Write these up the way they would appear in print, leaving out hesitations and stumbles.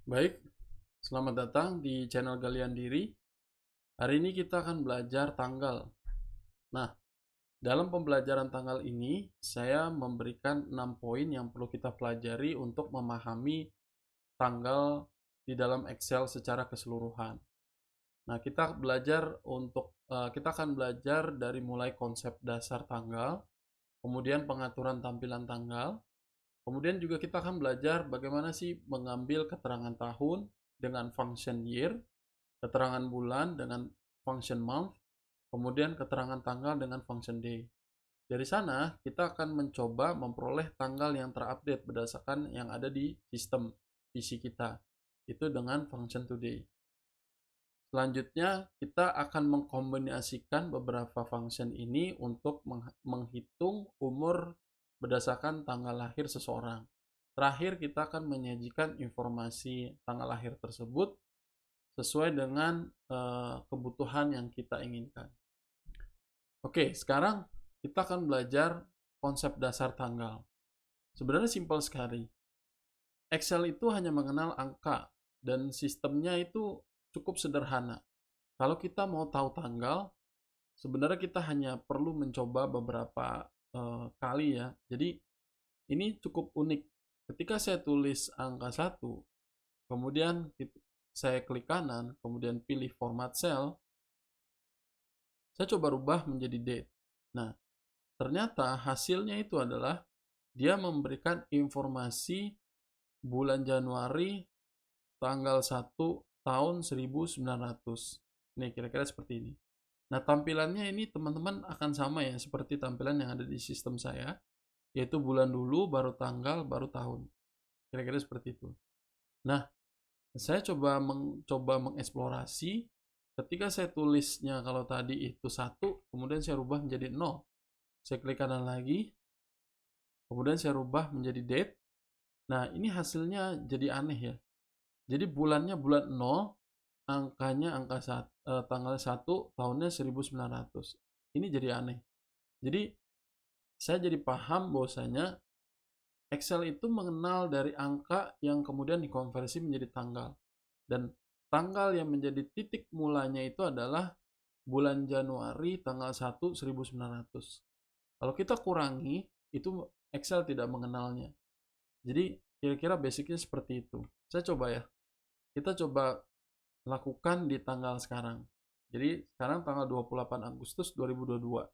Baik, selamat datang di channel Galian Diri. Hari ini kita akan belajar tanggal. Nah, dalam pembelajaran tanggal ini, saya memberikan 6 poin yang perlu kita pelajari untuk memahami tanggal di dalam Excel secara keseluruhan. Nah, kita akan belajar dari mulai konsep dasar tanggal, kemudian pengaturan tampilan tanggal, kemudian juga kita akan belajar bagaimana sih mengambil keterangan tahun dengan function year, keterangan bulan dengan function month, kemudian keterangan tanggal dengan function day. Dari sana, kita akan mencoba memperoleh tanggal yang terupdate berdasarkan yang ada di sistem PC kita. Itu dengan function today. Selanjutnya, kita akan mengkombinasikan beberapa function ini untuk menghitung umur berdasarkan tanggal lahir seseorang. Terakhir, kita akan menyajikan informasi tanggal lahir tersebut sesuai dengan kebutuhan yang kita inginkan. Oke, sekarang kita akan belajar konsep dasar tanggal. Sebenarnya simpel sekali. Excel itu hanya mengenal angka dan sistemnya itu cukup sederhana. Kalau kita mau tahu tanggal, sebenarnya kita hanya perlu mencoba beberapa kali ya. Jadi ini cukup unik. Ketika saya tulis angka 1, kemudian saya klik kanan, kemudian pilih format cell, saya coba rubah menjadi date. Nah, ternyata hasilnya itu adalah dia memberikan informasi bulan Januari tanggal 1 tahun 1900. Nih, kira-kira seperti ini. Nah, tampilannya ini teman-teman akan sama ya, seperti tampilan yang ada di sistem saya, yaitu bulan dulu, baru tanggal, baru tahun. Kira-kira seperti itu. Nah, saya mencoba mengeksplorasi ketika saya tulisnya kalau tadi itu 1, kemudian saya rubah menjadi 0. Saya klik kanan lagi, kemudian saya rubah menjadi date. Nah, ini hasilnya jadi aneh ya. Jadi bulannya bulan 0, angkanya tanggal 1, tahunnya 1900. Ini jadi aneh. Jadi saya jadi paham bahwasanya Excel itu mengenal dari angka yang kemudian dikonversi menjadi tanggal. Dan tanggal yang menjadi titik mulanya itu adalah bulan Januari tanggal 1 1900. Kalau kita kurangi, itu Excel tidak mengenalnya. Jadi kira-kira basicnya seperti itu. Saya coba ya. Kita coba lakukan di tanggal sekarang. Jadi sekarang tanggal 28 Agustus 2022.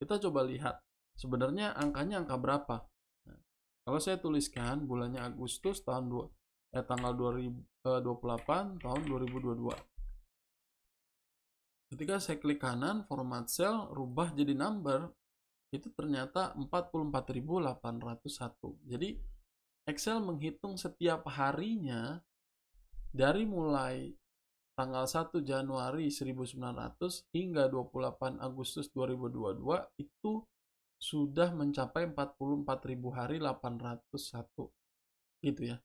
Kita coba lihat sebenarnya angkanya angka berapa. Nah, kalau saya tuliskan bulannya Agustus tanggal 28 tahun 2022. Ketika saya klik kanan, format cell, rubah jadi number, itu ternyata 44.801. Jadi Excel menghitung setiap harinya dari mulai tanggal 1 Januari 1900 hingga 28 Agustus 2022 itu sudah mencapai 44.000 hari 801 gitu ya.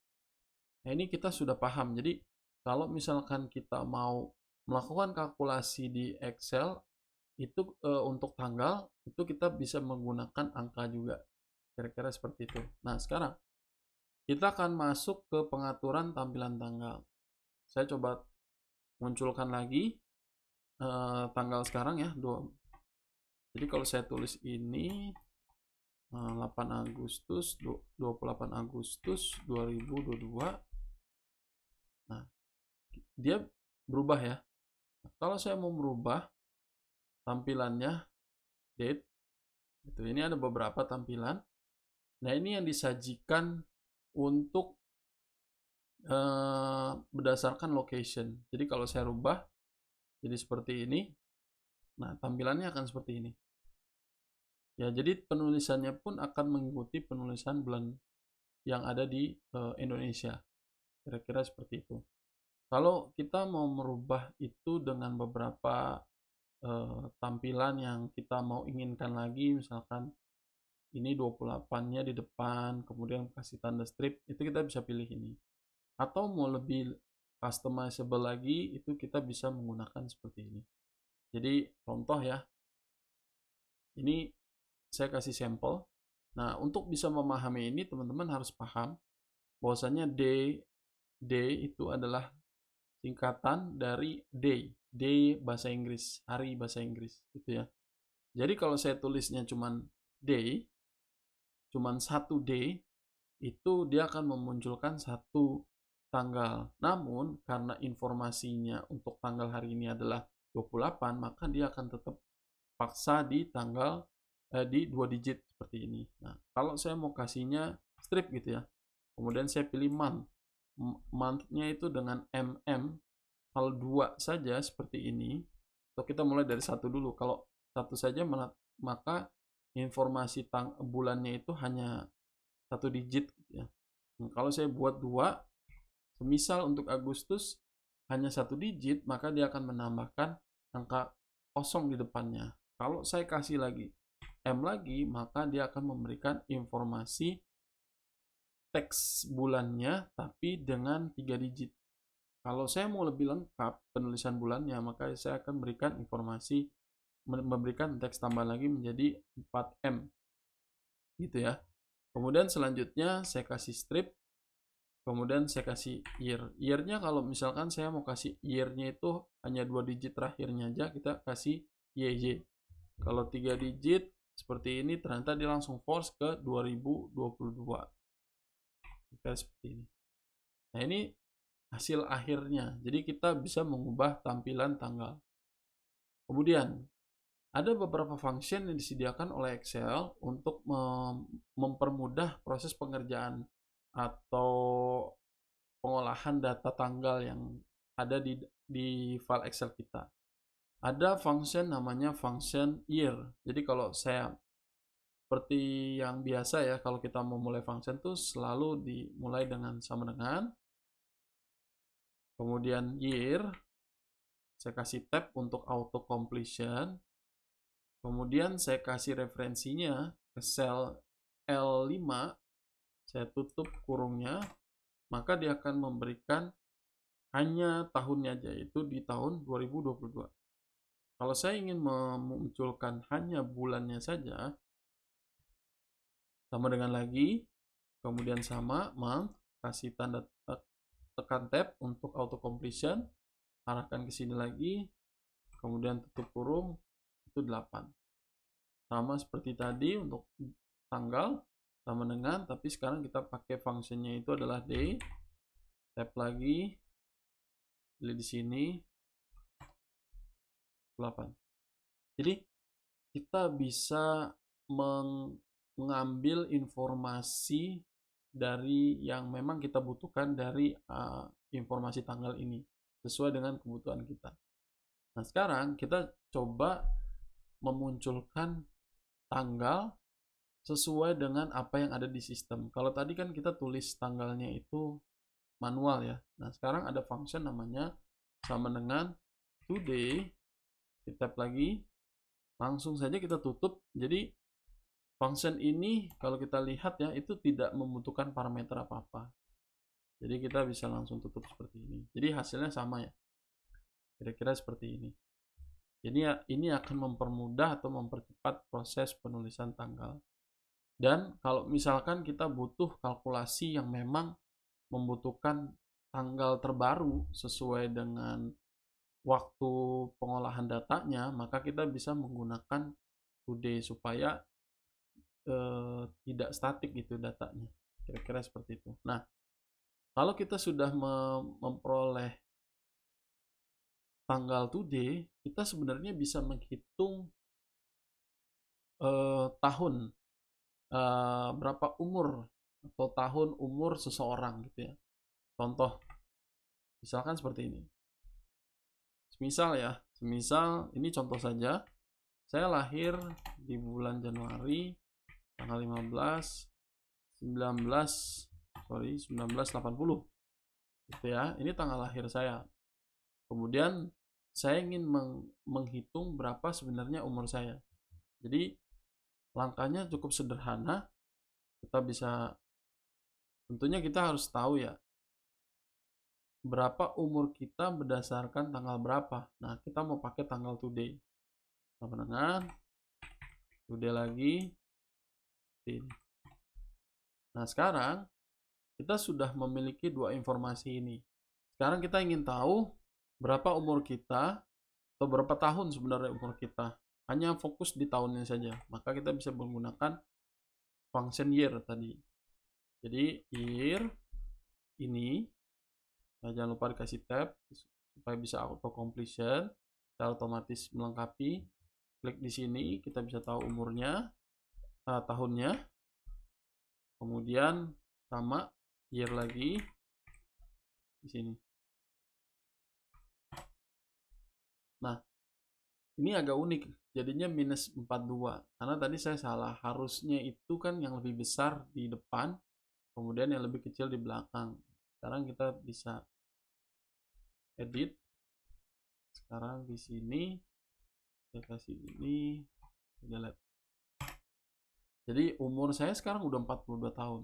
Nah, ini kita sudah paham. Jadi kalau misalkan kita mau melakukan kalkulasi di Excel itu untuk tanggal itu kita bisa menggunakan angka juga. Kira-kira seperti itu. Nah, sekarang kita akan masuk ke pengaturan tampilan tanggal. Saya coba munculkan lagi tanggal sekarang ya. Jadi kalau saya tulis ini 8 Agustus 28 Agustus 2022. Nah, dia berubah ya. Nah, kalau saya mau merubah tampilannya date itu ini ada beberapa tampilan. Nah, ini yang disajikan untuk berdasarkan location. Jadi kalau saya rubah jadi seperti ini. Nah, tampilannya akan seperti ini. Ya, jadi penulisannya pun akan mengikuti penulisan bulan yang ada di Indonesia. Kira-kira seperti itu. Kalau kita mau merubah itu dengan beberapa tampilan yang kita mau inginkan lagi, misalkan ini 28-nya di depan, kemudian kasih tanda strip, itu kita bisa pilih ini. Atau mau lebih customizable lagi, itu kita bisa menggunakan seperti ini. Jadi contoh ya, ini saya kasih sampel. Nah, untuk bisa memahami ini teman-teman harus paham bahwasanya day day itu adalah singkatan dari day bahasa Inggris, hari bahasa Inggris gitu ya. Jadi kalau saya tulisnya cuman day, cuman satu day, itu dia akan memunculkan satu tanggal. Namun karena informasinya untuk tanggal hari ini adalah 28, maka dia akan tetap paksa di tanggal di 2 digit seperti ini. Nah, kalau saya mau kasihnya strip gitu ya. Kemudian saya pilih month. Month-nya itu dengan kalau 2 saja seperti ini. Atau kita mulai dari satu dulu. Kalau satu saja maka informasi bulannya itu hanya satu digit gitu ya. Nah, kalau saya buat 2, semisal untuk Agustus hanya satu digit, maka dia akan menambahkan angka kosong di depannya. Kalau saya kasih lagi M lagi, maka dia akan memberikan informasi teks bulannya tapi dengan 3 digit. Kalau saya mau lebih lengkap penulisan bulannya, maka saya akan memberikan teks tambahan lagi menjadi 4M gitu ya. Kemudian selanjutnya saya kasih strip, kemudian saya kasih year. Year-nya kalau misalkan saya mau kasih year-nya itu hanya 2 digit terakhirnya aja, kita kasih YY. Kalau 3 digit seperti ini, ternyata dia langsung force ke 2022. Kayak seperti ini. Nah, ini hasil akhirnya. Jadi kita bisa mengubah tampilan tanggal. Kemudian ada beberapa function yang disediakan oleh Excel untuk mempermudah proses pengerjaan atau pengolahan data tanggal yang ada di file Excel kita. Ada function namanya function year. Jadi kalau saya seperti yang biasa ya, kalau kita mau mulai function tuh selalu dimulai dengan sama dengan, kemudian year, saya kasih tab untuk auto completion, kemudian saya kasih referensinya ke sel L5, saya tutup kurungnya, maka dia akan memberikan hanya tahunnya aja, yaitu di tahun 2022. Kalau saya ingin memunculkan hanya bulannya saja, sama dengan lagi, kemudian sama month, kasih tanda tekan tab untuk auto completion, arahkan ke sini lagi, kemudian tutup kurung, itu 8. Sama seperti tadi untuk tanggal, sama dengan, tapi sekarang kita pakai fungsinya itu adalah day, tab lagi, pilih di sini, 8. Jadi kita bisa mengambil informasi dari yang memang kita butuhkan dari informasi tanggal ini sesuai dengan kebutuhan kita. Nah, sekarang kita coba memunculkan tanggal sesuai dengan apa yang ada di sistem. Kalau tadi kan kita tulis tanggalnya itu manual ya. Nah, sekarang ada function namanya sama dengan today. Kita tap lagi, langsung saja kita tutup. Jadi function ini kalau kita lihat ya, itu tidak membutuhkan parameter apa-apa. Jadi kita bisa langsung tutup seperti ini. Jadi hasilnya sama ya, kira-kira seperti ini. Jadi ya, ini akan mempermudah atau mempercepat proses penulisan tanggal. Dan kalau misalkan kita butuh kalkulasi yang memang membutuhkan tanggal terbaru sesuai dengan waktu pengolahan datanya, maka kita bisa menggunakan today supaya tidak statik gitu datanya. Kira-kira seperti itu. Nah, kalau kita sudah memperoleh tanggal today, kita sebenarnya bisa menghitung tahun, berapa umur atau tahun umur seseorang gitu ya. Contoh, misalkan seperti ini. Semisal ini contoh saja, saya lahir di bulan Januari tanggal 1980 gitu ya. Ini tanggal lahir saya. Kemudian saya ingin menghitung berapa sebenarnya umur saya. Jadi langkahnya cukup sederhana. Tentunya kita harus tahu ya, berapa umur kita berdasarkan tanggal berapa. Nah, kita mau pakai tanggal today. Sama dengan today lagi. Nah, sekarang kita sudah memiliki dua informasi ini. Sekarang kita ingin tahu berapa umur kita, atau berapa tahun sebenarnya umur kita. Hanya fokus di tahunnya saja. Maka kita bisa menggunakan function year tadi. Jadi year ini, jangan lupa dikasih tab supaya bisa auto completion, kita otomatis melengkapi. Klik di sini, kita bisa tahu umurnya, tahunnya. Kemudian sama year lagi di sini. Nah, ini agak unik, jadinya minus 42, karena tadi saya salah, harusnya itu kan yang lebih besar di depan, kemudian yang lebih kecil di belakang. Sekarang kita bisa edit, sekarang di sini, saya kasih ini, delete. Jadi umur saya sekarang udah 42 tahun.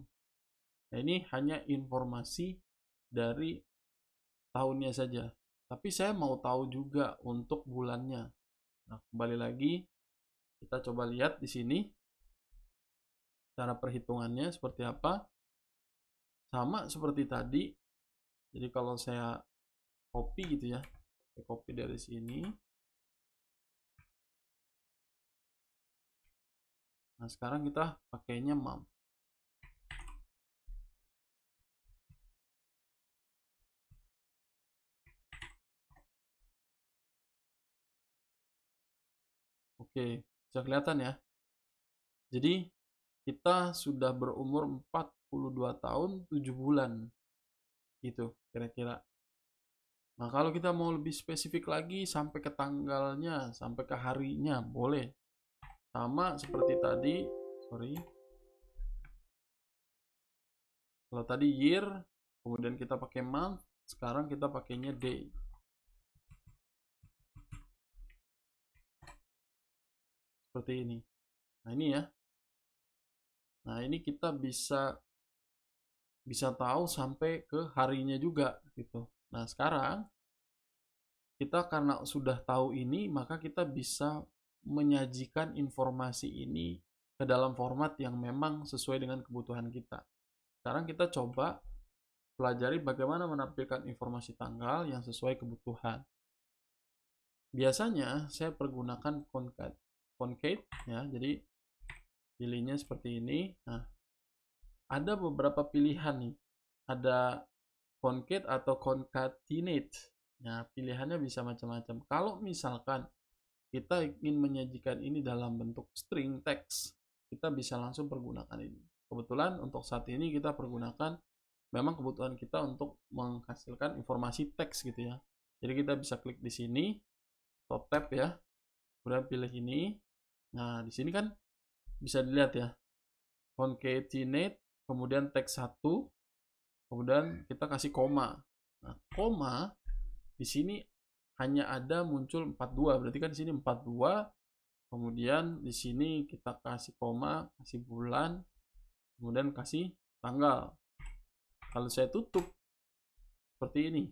Nah, ini hanya informasi dari tahunnya saja. Tapi saya mau tahu juga untuk bulannya. Nah, kembali lagi, kita coba lihat di sini cara perhitungannya seperti apa. Sama seperti tadi. Jadi kalau saya copy gitu ya, saya copy dari sini. Nah, sekarang kita pakainya month. Oke, bisa kelihatan ya. Jadi kita sudah berumur 42 tahun 7 bulan. Gitu kira-kira. Nah, kalau kita mau lebih spesifik lagi sampai ke tanggalnya, sampai ke harinya, boleh. Sama seperti tadi, sorry. Kalau tadi year, kemudian kita pakai month, sekarang kita pakainya day. Seperti ini. Nah, ini ya. Nah, ini kita bisa tahu sampai ke harinya juga gitu. Nah, sekarang kita karena sudah tahu ini, maka kita bisa menyajikan informasi ini ke dalam format yang memang sesuai dengan kebutuhan kita. Sekarang kita coba pelajari bagaimana menampilkan informasi tanggal yang sesuai kebutuhan. Biasanya saya pergunakan concate ya, jadi pilihnya seperti ini. Nah, ada beberapa pilihan nih. Ada concate atau concatenate. Nah, pilihannya bisa macam-macam. Kalau misalkan kita ingin menyajikan ini dalam bentuk string text, kita bisa langsung pergunakan ini. Kebetulan untuk saat ini kita pergunakan, memang kebutuhan kita untuk menghasilkan informasi teks gitu ya. Jadi kita bisa klik di sini, top tab ya, kemudian pilih ini. Nah, di sini kan bisa dilihat ya, concatenate, kemudian teks 1, kemudian kita kasih koma. Nah, koma di sini hanya ada muncul 42, berarti kan di sini 42. Kemudian di sini kita kasih koma, kasih bulan, kemudian kasih tanggal. Kalau saya tutup seperti ini,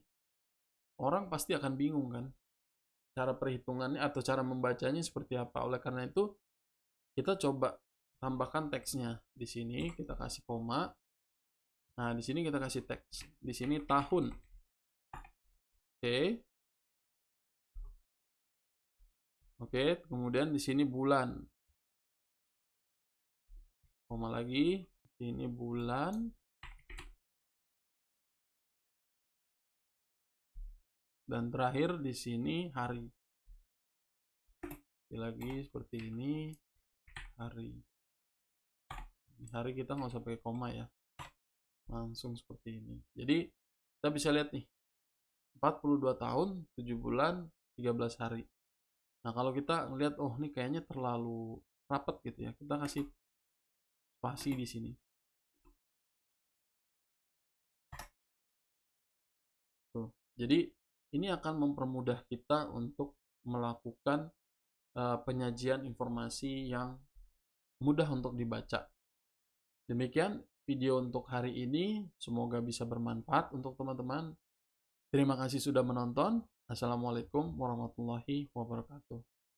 orang pasti akan bingung kan cara perhitungannya atau cara membacanya seperti apa. Oleh karena itu, kita coba tambahkan teksnya. Di sini kita kasih koma. Nah, di sini kita kasih teks. Di sini tahun. Oke. Oke, kemudian di sini bulan. Koma lagi. Ini bulan. Dan terakhir di sini hari. Lagi seperti ini, hari. Hari kita nggak usah pakai koma ya. Langsung seperti ini. Jadi kita bisa lihat nih, 42 tahun, 7 bulan, 13 hari. Nah, kalau kita ngelihat, oh ini kayaknya terlalu rapat gitu ya, kita kasih spasi di sini. Tuh. Jadi ini akan mempermudah kita untuk melakukan penyajian informasi yang mudah untuk dibaca. Demikian video untuk hari ini, semoga bisa bermanfaat untuk teman-teman. Terima kasih sudah menonton. Assalamualaikum warahmatullahi wabarakatuh.